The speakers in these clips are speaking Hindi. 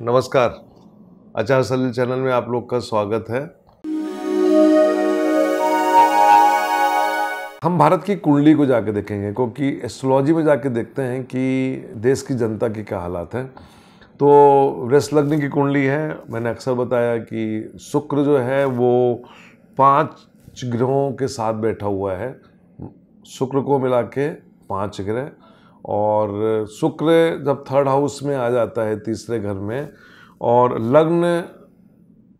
नमस्कार। आचार सलील चैनल में आप लोग का स्वागत है। हम भारत की कुंडली को जाके देखेंगे, क्योंकि एस्ट्रोलॉजी में जाके देखते हैं कि देश की जनता के क्या हालात हैं। तो वृष लग्न की कुंडली है। मैंने अक्सर बताया कि शुक्र जो है वो 5 ग्रहों के साथ बैठा हुआ है। शुक्र को मिला के 5 ग्रह, और शुक्र जब थर्ड हाउस में आ जाता है, तीसरे घर में, और लग्न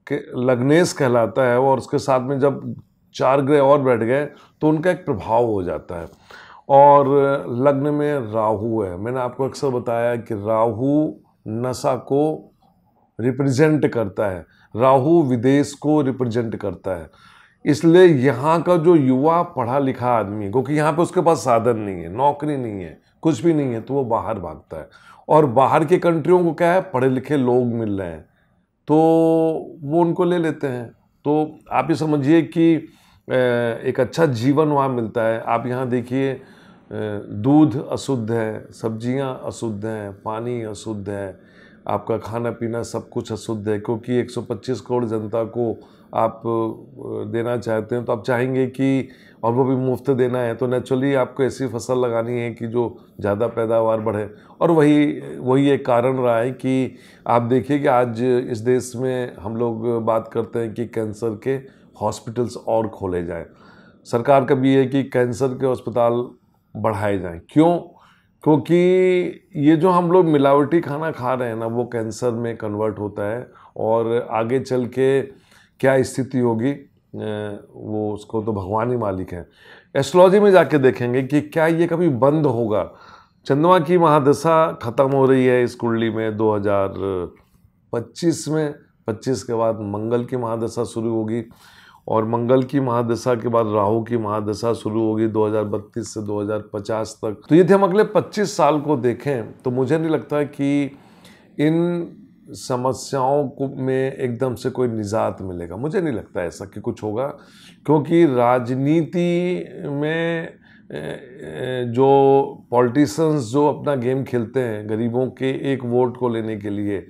के लग्नेश कहलाता है, और उसके साथ में जब 4 ग्रह और बैठ गए तो उनका एक प्रभाव हो जाता है। और लग्न में राहु है। मैंने आपको अक्सर बताया कि राहु नशा को रिप्रेजेंट करता है, राहु विदेश को रिप्रेजेंट करता है। इसलिए यहाँ का जो युवा पढ़ा लिखा आदमी, क्योंकि यहाँ पे उसके पास साधन नहीं है, नौकरी नहीं है, कुछ भी नहीं है, तो वो बाहर भागता है। और बाहर के कंट्रियों को क्या है, पढ़े लिखे लोग मिल रहे हैं, तो वो उनको ले लेते हैं। तो आप ये समझिए कि एक अच्छा जीवन वहाँ मिलता है। आप यहाँ देखिए, दूध अशुद्ध है, सब्जियाँ अशुद्ध हैं, पानी अशुद्ध है, आपका खाना पीना सब कुछ अशुद्ध है, क्योंकि 125 करोड़ जनता को आप देना चाहते हैं, तो आप चाहेंगे कि, और वो भी मुफ्त देना है, तो नेचुरली आपको ऐसी फसल लगानी है कि जो ज़्यादा पैदावार बढ़े। और वही एक कारण रहा है कि आप देखिए कि आज इस देश में हम लोग बात करते हैं कि कैंसर के हॉस्पिटल्स और खोले जाएं। सरकार का भी है कि कैंसर के अस्पताल बढ़ाए जाएं। क्यों? क्योंकि ये जो हम लोग मिलावटी खाना खा रहे हैं ना, वो कैंसर में कन्वर्ट होता है, और आगे चल के क्या स्थिति होगी वो उसको तो भगवान ही मालिक है। एस्ट्रोलॉजी में जाके देखेंगे कि क्या ये कभी बंद होगा। चंद्रमा की महादशा खत्म हो रही है इस कुंडली में 2025 में। 25 के बाद मंगल की महादशा शुरू होगी, और मंगल की महादशा के बाद राहु की महादशा शुरू होगी 2032 से 2050 तक। तो यदि हम अगले 25 साल को देखें तो मुझे नहीं लगता कि इन समस्याओं को में एकदम से कोई निजात मिलेगा। मुझे नहीं लगता ऐसा कि कुछ होगा, क्योंकि राजनीति में जो पॉलिटिशियंस जो अपना गेम खेलते हैं गरीबों के एक वोट को लेने के लिए,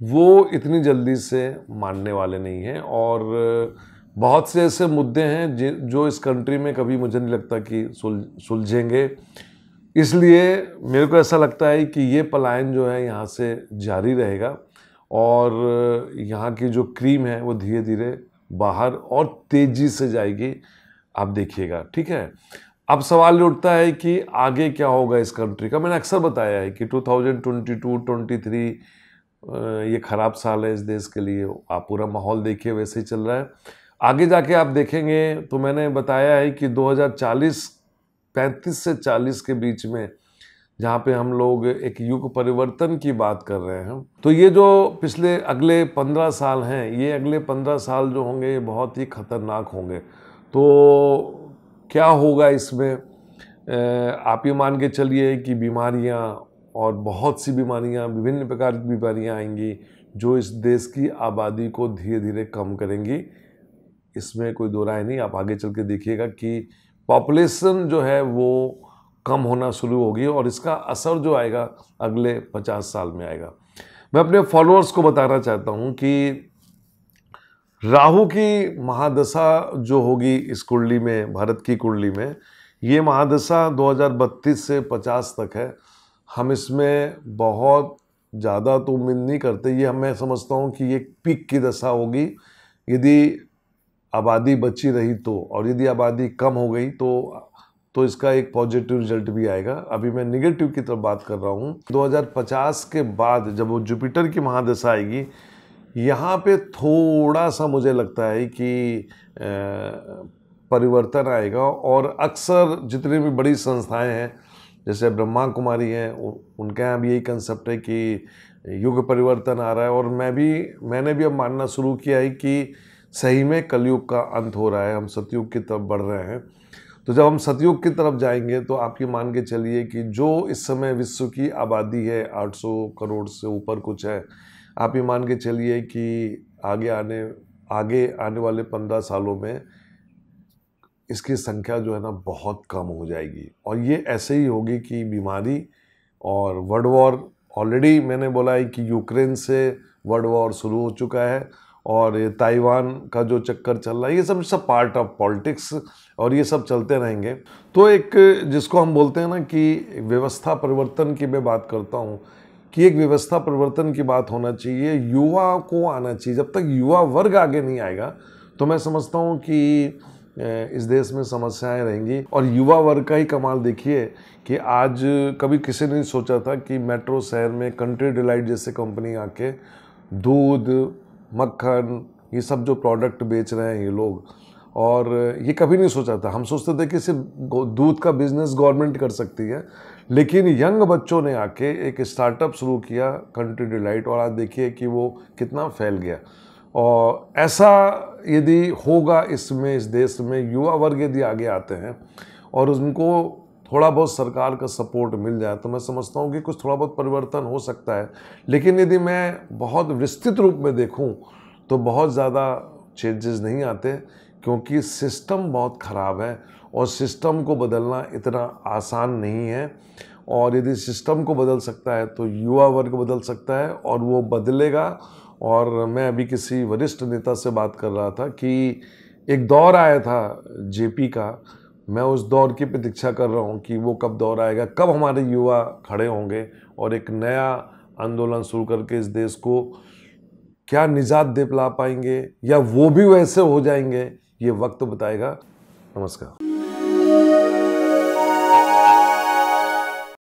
वो इतनी जल्दी से मानने वाले नहीं हैं। और बहुत से ऐसे मुद्दे हैं जो इस कंट्री में कभी मुझे नहीं लगता कि सुलझेंगे। इसलिए मेरे को ऐसा लगता है कि ये पलायन जो है यहाँ से जारी रहेगा, और यहाँ की जो क्रीम है वो धीरे धीरे बाहर और तेजी से जाएगी। आप देखिएगा, ठीक है। अब सवाल उठता है कि आगे क्या होगा इस कंट्री का। मैंने अक्सर बताया है कि 2022-23 ये खराब साल है इस देश के लिए। आप पूरा माहौल देखिए, वैसे ही चल रहा है। आगे जाके आप देखेंगे तो मैंने बताया है कि 2040 35 से 40 के बीच में, जहाँ पे हम लोग एक युग परिवर्तन की बात कर रहे हैं, तो ये जो पिछले अगले 15 साल हैं, ये अगले 15 साल जो होंगे ये बहुत ही खतरनाक होंगे। तो क्या होगा इसमें, आप ये मान के चलिए कि बीमारियाँ, और बहुत सी बीमारियाँ, विभिन्न प्रकार की बीमारियाँ आएंगी जो इस देश की आबादी को धीरे धीरे कम करेंगी। इसमें कोई दो राय नहीं। आप आगे चल के देखिएगा कि पॉपुलेशन जो है वो कम होना शुरू होगी, और इसका असर जो आएगा अगले 50 साल में आएगा। मैं अपने फॉलोअर्स को बताना चाहता हूँ कि राहु की महादशा जो होगी इस कुंडली में, भारत की कुंडली में, ये महादशा 2032 से 50 तक है। हम इसमें बहुत ज़्यादा तो उम्मीद नहीं करते। ये मैं समझता हूँ कि ये पीक की दशा होगी, यदि आबादी बची रही तो, और यदि आबादी कम हो गई तो इसका एक पॉजिटिव रिजल्ट भी आएगा। अभी मैं निगेटिव की तरफ बात कर रहा हूँ। 2050 के बाद जब वो जुपिटर की महादशा आएगी, यहाँ पे थोड़ा सा मुझे लगता है कि परिवर्तन आएगा। और अक्सर जितनी भी बड़ी संस्थाएं हैं, जैसे ब्रह्मा कुमारी हैं, उनके यहाँ भी यही कंसेप्ट है कि युग परिवर्तन आ रहा है। और मैंने भी अब मानना शुरू किया है कि सही में कलयुग का अंत हो रहा है, हम सतयुग की तरफ बढ़ रहे हैं। तो जब हम सतयुग की तरफ जाएंगे तो आप ये मान के चलिए कि जो इस समय विश्व की आबादी है 800 करोड़ से ऊपर कुछ है, आप ये मान के चलिए कि आगे आने वाले 15 सालों में इसकी संख्या जो है ना बहुत कम हो जाएगी। और ये ऐसे ही होगी कि बीमारी और वर्ल्ड वॉर ऑलरेडी मैंने बोला है कि यूक्रेन से वर्ल्ड वॉर शुरू हो चुका है और ये ताइवान का जो चक्कर चल रहा है, ये सब पार्ट ऑफ पॉलिटिक्स और ये सब चलते रहेंगे। तो एक जिसको हम बोलते हैं ना कि व्यवस्था परिवर्तन की मैं बात करता हूँ कि एक व्यवस्था परिवर्तन की बात होना चाहिए, युवा को आना चाहिए। जब तक युवा वर्ग आगे नहीं आएगा तो मैं समझता हूँ कि इस देश में समस्याएं रहेंगी। और युवा वर्ग का ही कमाल देखिए कि आज कभी किसी ने नहीं सोचा था कि मेट्रो शहर में कंट्री डिलाइट जैसे कंपनी आके दूध, मक्खन, ये सब जो प्रोडक्ट बेच रहे हैं ये लोग, और ये कभी नहीं सोचा था। हम सोचते थे कि सिर्फ दूध का बिजनेस गवर्नमेंट कर सकती है, लेकिन यंग बच्चों ने आके एक स्टार्टअप शुरू किया कंट्री डिलाइट, और आज देखिए कि वो कितना फैल गया। और ऐसा यदि होगा इसमें, इस देश में युवा वर्ग यदि आगे आते हैं और उनको थोड़ा बहुत सरकार का सपोर्ट मिल जाए तो मैं समझता हूँ कि कुछ थोड़ा बहुत परिवर्तन हो सकता है। लेकिन यदि मैं बहुत विस्तृत रूप में देखूँ तो बहुत ज़्यादा चेंजेस नहीं आते, क्योंकि सिस्टम बहुत ख़राब है और सिस्टम को बदलना इतना आसान नहीं है। और यदि सिस्टम को बदल सकता है तो युवा वर्ग बदल सकता है और वो बदलेगा। और मैं अभी किसी वरिष्ठ नेता से बात कर रहा था कि एक दौर आया था जेपी का, मैं उस दौर की प्रतीक्षा कर रहा हूँ कि वो कब दौर आएगा, कब हमारे युवा खड़े होंगे और एक नया आंदोलन शुरू करके इस देश को क्या निजात दिला पाएंगे या वो भी वैसे हो जाएंगे, ये वक्त बताएगा। नमस्कार।